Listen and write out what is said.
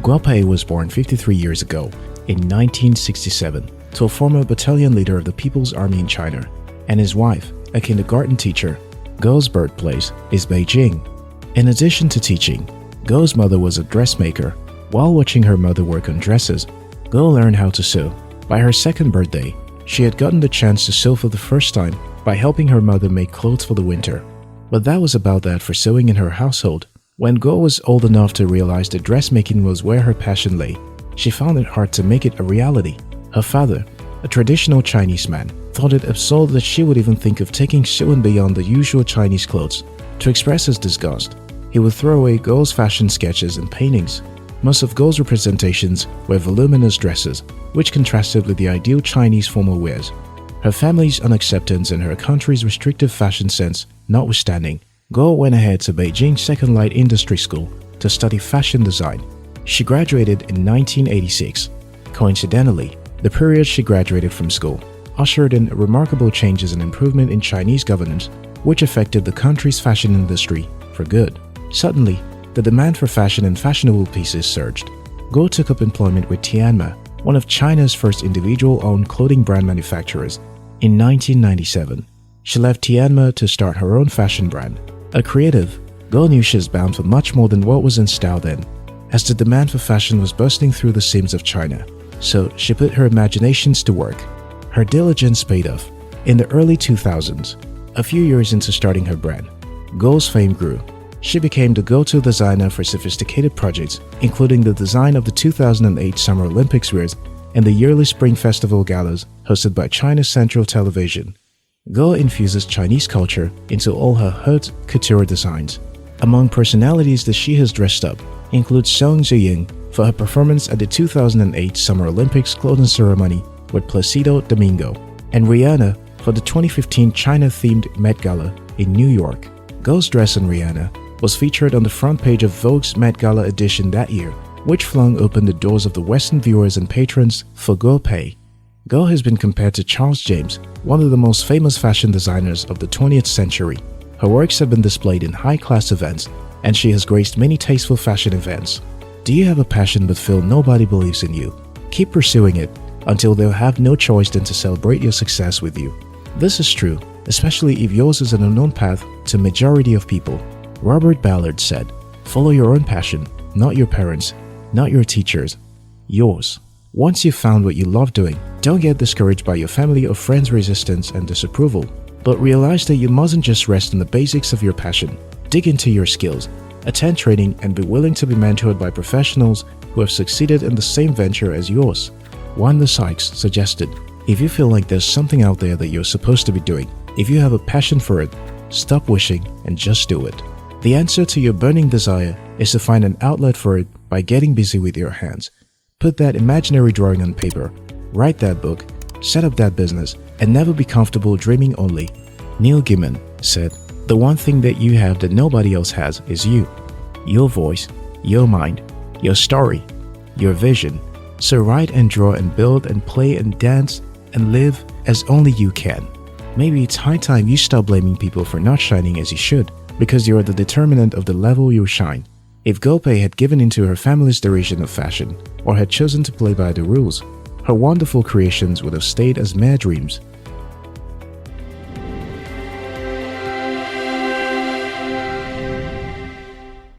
Guo Pei was born 53 years ago, in 1967, to a former battalion leader of the People's Army in China, and his wife, a kindergarten teacher. Guo's birthplace is Beijing. In addition to teaching, Guo's mother was a dressmaker. While watching her mother work on dresses, Guo learned how to sew. By her second birthday, she had gotten the chance to sew for the first time by helping her mother make clothes for the winter. But that was about that for sewing in her household. When Guo was old enough to realize that dressmaking was where her passion lay, she found it hard to make it a reality. Her father, a traditional Chinese man, thought it absurd that she would even think of taking sewing beyond the usual Chinese clothes. To express his disgust, he would throw away Guo's fashion sketches and paintings. Most of Guo's representations were voluminous dresses, which contrasted with the ideal Chinese formal wears. Her family's unacceptance and her country's restrictive fashion sense notwithstanding, Guo went ahead to Beijing Second Light Industry School to study fashion design. She graduated in 1986. Coincidentally, the period she graduated from school ushered in remarkable changes and improvement in Chinese governance, which affected the country's fashion industry for good. Suddenly, the demand for fashion and fashionable pieces surged. Guo took up employment with Tianma, one of China's first individual-owned clothing brand manufacturers. In 1997, she left Tianma to start her own fashion brand. A creative, Guo knew she was bound for much more than what was in style then, as the demand for fashion was bursting through the seams of China. So she put her imaginations to work. Her diligence paid off. In the early 2000s, a few years into starting her brand, Guo's fame grew. She became the go-to designer for sophisticated projects, including the design of the 2008 Summer Olympics wears and the yearly Spring Festival galas hosted by China's Central Television. Guo infuses Chinese culture into all her haute couture designs. Among personalities that she has dressed up include Song Ziying for her performance at the 2008 Summer Olympics clothing ceremony with Placido Domingo, and Rihanna for the 2015 China-themed Met Gala in New York. Guo's dress on Rihanna was featured on the front page of Vogue's Met Gala edition that year, which flung open the doors of the Western viewers and patrons for Guo Pei. Guo has been compared to Charles James, one of the most famous fashion designers of the 20th century. Her works have been displayed in high-class events, and she has graced many tasteful fashion events. Do you have a passion but feel nobody believes in you? Keep pursuing it until they'll have no choice than to celebrate your success with you. This is true, especially if yours is an unknown path to majority of people. Robert Ballard said, "Follow your own passion, not your parents, not your teachers, yours." Once you've found what you love doing, don't get discouraged by your family or friends' resistance and disapproval, but realize that you mustn't just rest on the basics of your passion. Dig into your skills, attend training, and be willing to be mentored by professionals who have succeeded in the same venture as yours. Wanda Sykes suggested, if you feel like there's something out there that you're supposed to be doing, if you have a passion for it, stop wishing and just do it. The answer to your burning desire is to find an outlet for it by getting busy with your hands. Put that imaginary drawing on paper, write that book, set up that business, and never be comfortable dreaming only. Neil Gaiman said, "The one thing that you have that nobody else has is you. Your voice, your mind, your story, your vision. So write and draw and build and play and dance and live as only you can." Maybe it's high time you stop blaming people for not shining as you should, because you are the determinant of the level you shine. If Guo Pei had given into her family's derision of fashion, or had chosen to play by the rules, her wonderful creations would have stayed as mere dreams.